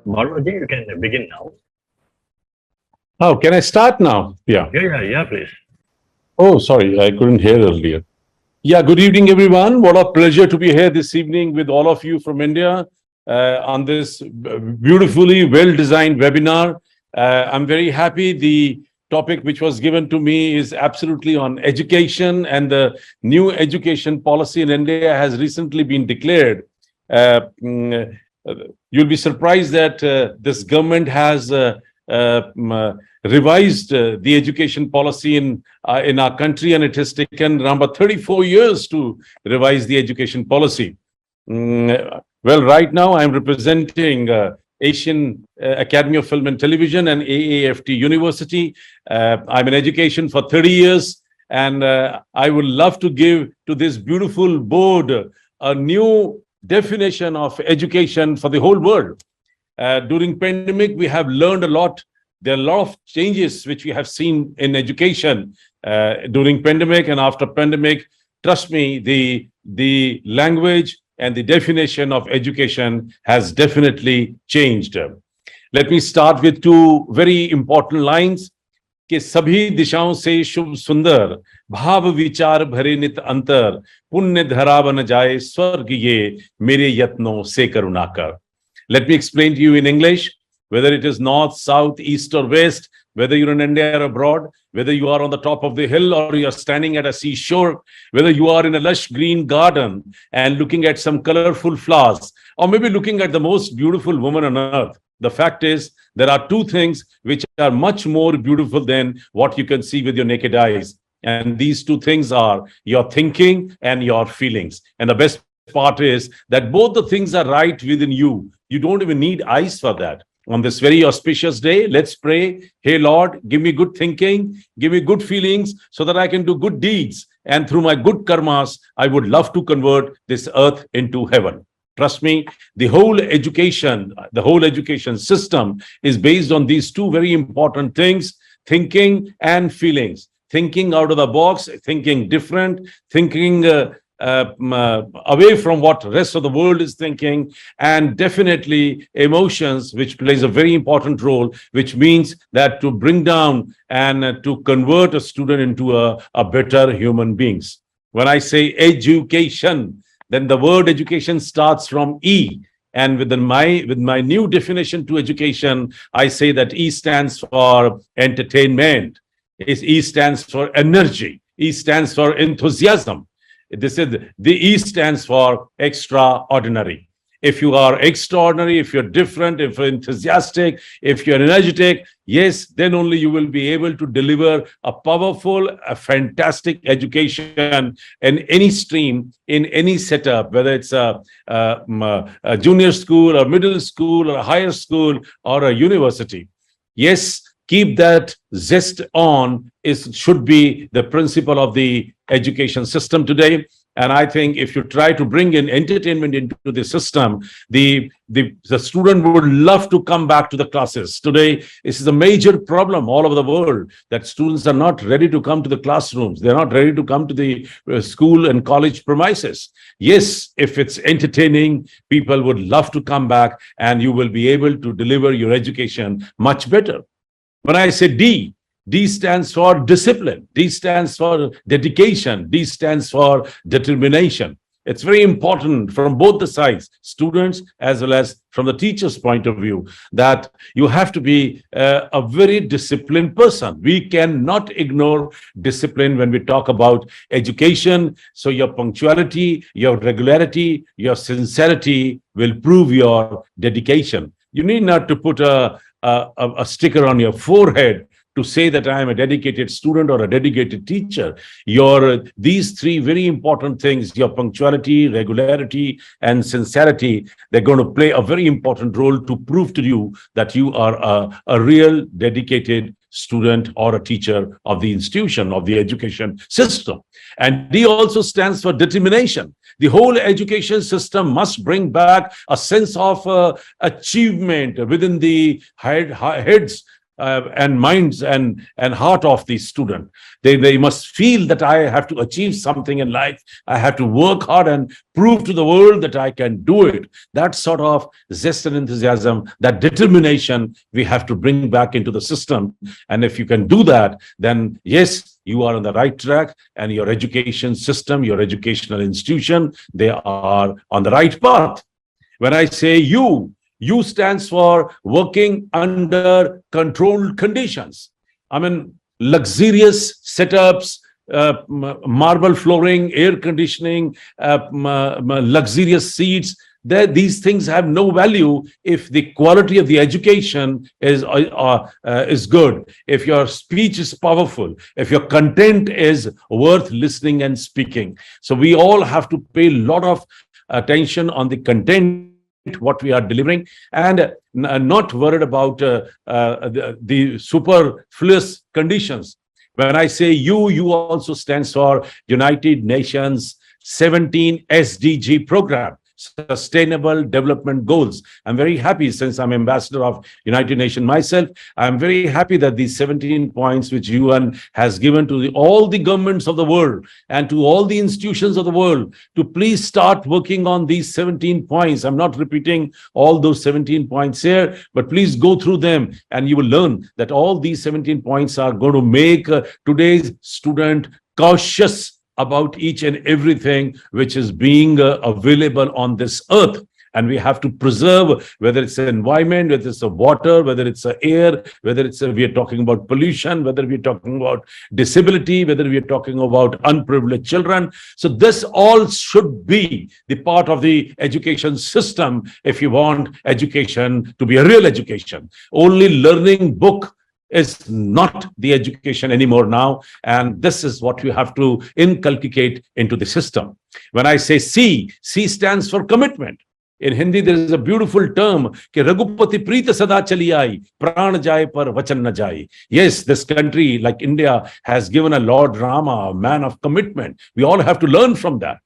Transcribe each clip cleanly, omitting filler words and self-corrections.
Marwah, you can begin now. Oh, can I start now? Yeah. Yeah, please. Oh, sorry, I couldn't hear earlier. Yeah, good evening, everyone. What a pleasure to be here this evening with all of you from India on this beautifully well designed webinar. I'm very happy. The topic which was given to me is absolutely on education, and the new education policy in India has recently been declared. Uh, mm, uh, you'll be surprised that this government has revised the education policy in our country, and it has taken around about 34 years to revise the education policy. Well, right now I'm representing Asian Academy of Film and Television and AAFT University. I'm in education for 30 years, and I would love to give to this beautiful board a new definition of education for the whole world. During pandemic, we have learned a lot. There are a lot of changes which we have seen in education during pandemic and after pandemic. Trust me, the language and the definition of education has definitely changed. Let me start with two very important lines. कि सभी दिशाओं से शुभ सुंदर भाव विचार भरे नित अंतर पुण्य धरा बन जाए स्वर्ग ये मेरे यत्नों से करुणा कर. Let me explain to you in English, whether it is north, south, east, or west, whether you're in India or abroad, whether you are on the top of the hill or you're standing at a seashore, whether you are in a lush green garden and looking at some colorful flowers, or maybe looking at the most beautiful woman on earth. The fact is, there are two things which are much more beautiful than what you can see with your naked eyes. And these two things are your thinking and your feelings. And the best part is that both the things are right within you. You don't even need eyes for that. On this very auspicious day, let's pray. Hey, Lord, give me good thinking, give me good feelings so that I can do good deeds. And through my good karmas, I would love to convert this earth into heaven. Trust me, the whole education system is based on these two very important things, thinking and feelings. Thinking out of the box, thinking different, thinking away from what the rest of the world is thinking, and definitely emotions, which plays a very important role, which means that to bring down and to convert a student into a better human beings. When I say education, then the word education starts from E. And with my new definition to education, I say that E stands for entertainment. E stands for energy. E stands for enthusiasm. This is the E stands for extraordinary. If you are extraordinary, if you're different, if you're enthusiastic, if you're energetic, yes, then only you will be able to deliver a powerful, a fantastic education in any stream, in any setup, whether it's a junior school or middle school or a higher school or a university. Yes, keep that zest on should be the principle of the education system today. And I think if you try to bring in entertainment into the system, the student would love to come back to the classes. Today, this is a major problem all over the world, that students are not ready to come to the classrooms. They're not ready to come to the school and college premises. Yes, if it's entertaining, people would love to come back and you will be able to deliver your education much better. When I say D stands for discipline. D stands for dedication. D stands for determination. It's very important from both the sides, students as well as from the teacher's point of view, that you have to be a very disciplined person. We cannot ignore discipline when we talk about education. So your punctuality, your regularity, your sincerity will prove your dedication. You need not to put a sticker on your forehead to say that I am a dedicated student or a dedicated teacher. These three very important things, your punctuality, regularity, and sincerity, they're going to play a very important role to prove to you that you are a real dedicated student or a teacher of the institution, of the education system. And D also stands for determination. The whole education system must bring back a sense of achievement within the heads and minds and heart of the student. They must feel that I have to achieve something in life. I have to work hard and prove to the world that I can do it. That sort of zest and enthusiasm, that determination, we have to bring back into the system. And if you can do that, then yes, you are on the right track, and your education system, your educational institution, they are on the right path. When I say you stands for working under controlled conditions. I mean, luxurious setups, marble flooring, air conditioning, luxurious seats. These things have no value if the quality of the education is good, if your speech is powerful, if your content is worth listening and speaking. So we all have to pay a lot of attention on the content, what we are delivering, and not worried about the superfluous conditions. When I say you also stands for United Nations 17 SDG program, Sustainable Development Goals. I'm very happy, since I'm ambassador of United Nations myself, I'm very happy that these 17 points which UN has given to all the governments of the world and to all the institutions of the world to please start working on these 17 points. I'm not repeating all those 17 points here, but please go through them and you will learn that all these 17 points are going to make today's student cautious about each and everything which is being available on this earth. And we have to preserve, whether it's the environment, whether it's the water, whether it's the air, whether it's we are talking about pollution, whether we're talking about disability, whether we're talking about unprivileged children. So this all should be the part of the education system if you want education to be a real education. Only learning book is not the education anymore now. And this is what we have to inculcate into the system. When I say C stands for commitment. In Hindi, there is a beautiful term, कि रघुपति प्रीत सदा चली आई, प्राण जाए पर वचन न जाए. Yes, this country, like India, has given a Lord Rama, a man of commitment. We all have to learn from that.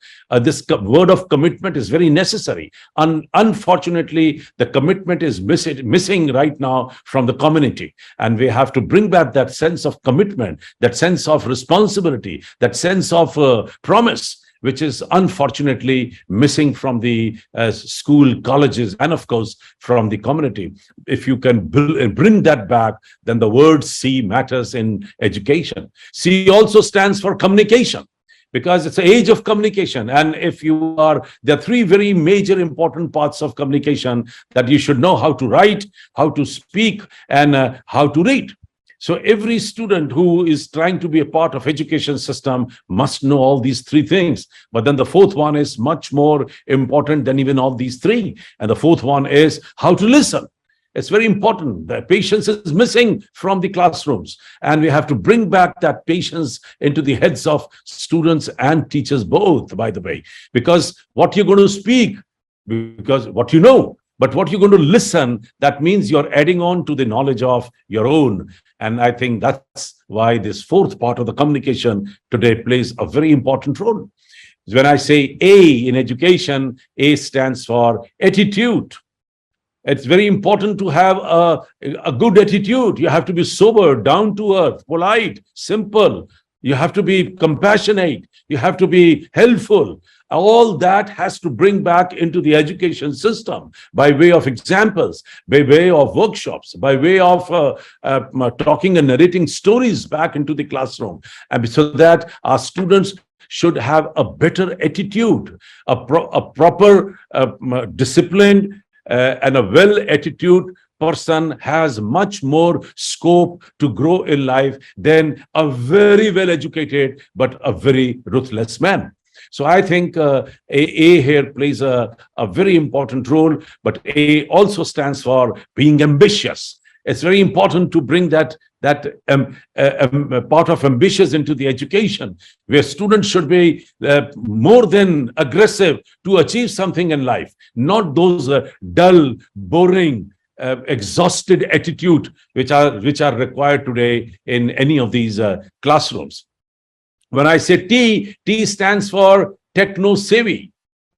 This word of commitment is very necessary. Unfortunately, the commitment is missing right now from the community. And we have to bring back that sense of commitment, that sense of responsibility, that sense of promise, which is unfortunately missing from the school, colleges, and of course from the community. If you can bring that back, then the word C matters in education. C also stands for communication, because it's the age of communication. And if you are, there are three very major important parts of communication that you should know: how to write, how to speak, and how to read. So every student who is trying to be a part of education system must know all these three things. But then the fourth one is much more important than even all these three. And the fourth one is how to listen. It's very important. The patience is missing from the classrooms. And we have to bring back that patience into the heads of students and teachers both, by the way. Because what you're going to speak, because what you know, but what you're going to listen, that means you're adding on to the knowledge of your own. And I think that's why this fourth part of the communication today plays a very important role. When I say A in education, A stands for attitude. It's very important to have a good attitude. You have to be sober, down to earth, polite, simple. You have to be compassionate. You have to be helpful. All that has to bring back into the education system by way of examples, by way of workshops, by way of talking and narrating stories back into the classroom. And so that our students should have a better attitude, a proper disciplined and a well attitude person has much more scope to grow in life than a very well educated but a very ruthless man. So I think A here plays a very important role, but A also stands for being ambitious. It's very important to bring that part of ambitious into the education, where students should be more than aggressive to achieve something in life, not those dull, boring, exhausted attitude which are required today in any of these classrooms. When I say T stands for techno-savvy.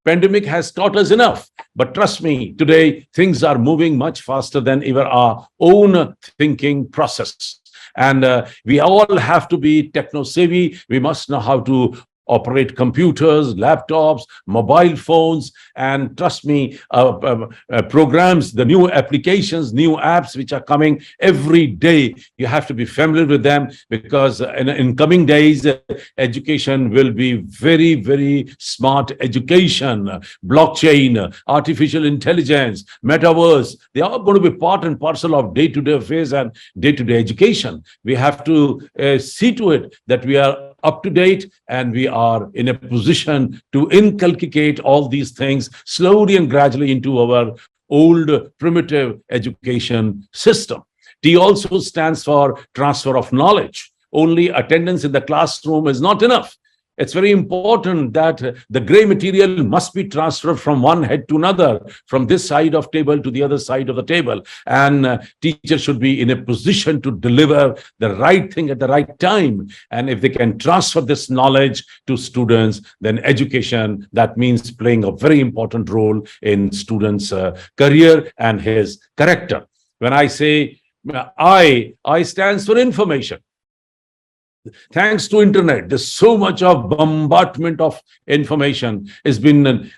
Pandemic has taught us enough. But trust me, today things are moving much faster than even our own thinking process. And we all have to be techno savvy. We must know how to operate computers, laptops, mobile phones, and trust me, programs, the new applications, new apps which are coming every day. You have to be familiar with them, because in coming days, education will be very, very smart education, blockchain, artificial intelligence, metaverse. They are going to be part and parcel of day-to-day affairs and day-to-day education. We have to see to it that we are up to date and we are in a position to inculcate all these things slowly and gradually into our old primitive education system. T also stands for transfer of knowledge. Only attendance in the classroom is not enough. It's very important that the gray material must be transferred from one head to another, from this side of table to the other side of the table. And teachers should be in a position to deliver the right thing at the right time. And if they can transfer this knowledge to students, then education, that means playing a very important role in students' career and his character. When I say I stands for information. Thanks to internet, there's so much of bombardment of information has been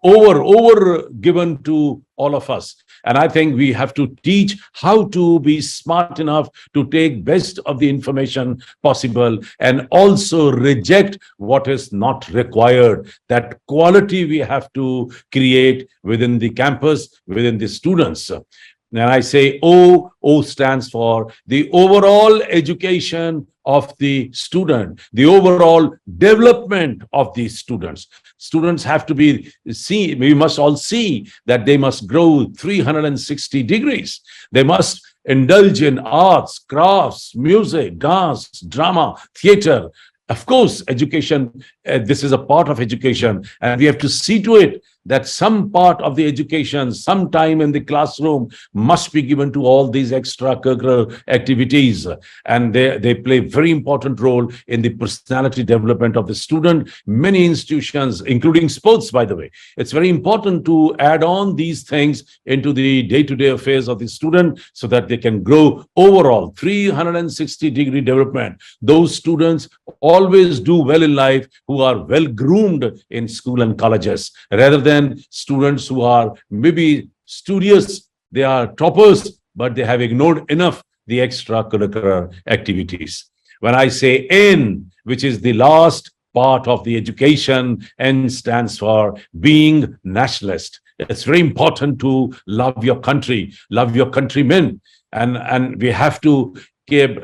over given to all of us. And I think we have to teach how to be smart enough to take best of the information possible and also reject what is not required. That quality we have to create within the campus, within the students. And I say O stands for the overall education of the student, the overall development of the students. Students have to we must all see that they must grow 360 degrees. They must indulge in arts, crafts, music, dance, drama, theater. Of course, education, this is a part of education, and we have to see to it that some part of the education, some time in the classroom must be given to all these extracurricular activities. And they play a very important role in the personality development of the student. Many institutions, including sports, by the way, it's very important to add on these things into the day-to-day affairs of the student so that they can grow overall 360-degree development. Those students always do well in life who are well groomed in school and colleges, rather than students who are maybe studious, they are toppers, but they have ignored enough the extracurricular activities. When I say N, which is the last part of the education, N stands for being nationalist. It's very important to love your country, love your countrymen, and we have to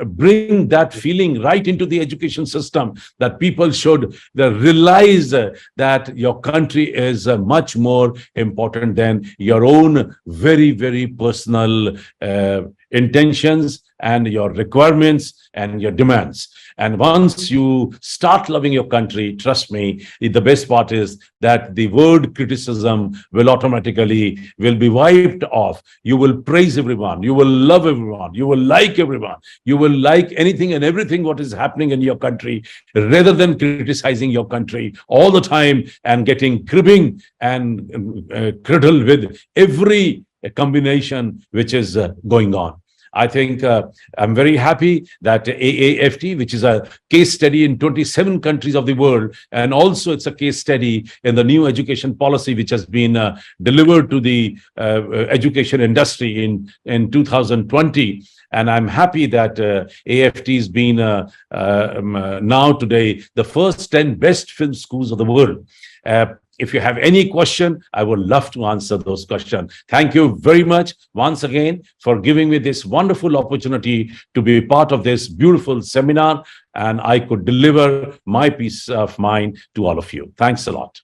bring that feeling right into the education system, that people should realize that your country is much more important than your own very, very personal intentions and your requirements and your demands. And once you start loving your country, trust me, the best part is that the word criticism will automatically be wiped off. You will praise everyone. You will love everyone. You will like everyone. You will like anything and everything what is happening in your country, rather than criticizing your country all the time and getting cribbing and criddle with every combination which is going on. I think I'm very happy that AAFT, which is a case study in 27 countries of the world, and also it's a case study in the new education policy which has been delivered to the education industry in 2020. And I'm happy that AFT has been now today the first 10 best film schools of the world. If you have any question, I would love to answer those questions. Thank you very much once again for giving me this wonderful opportunity to be part of this beautiful seminar, and I could deliver my peace of mind to all of you. Thanks a lot.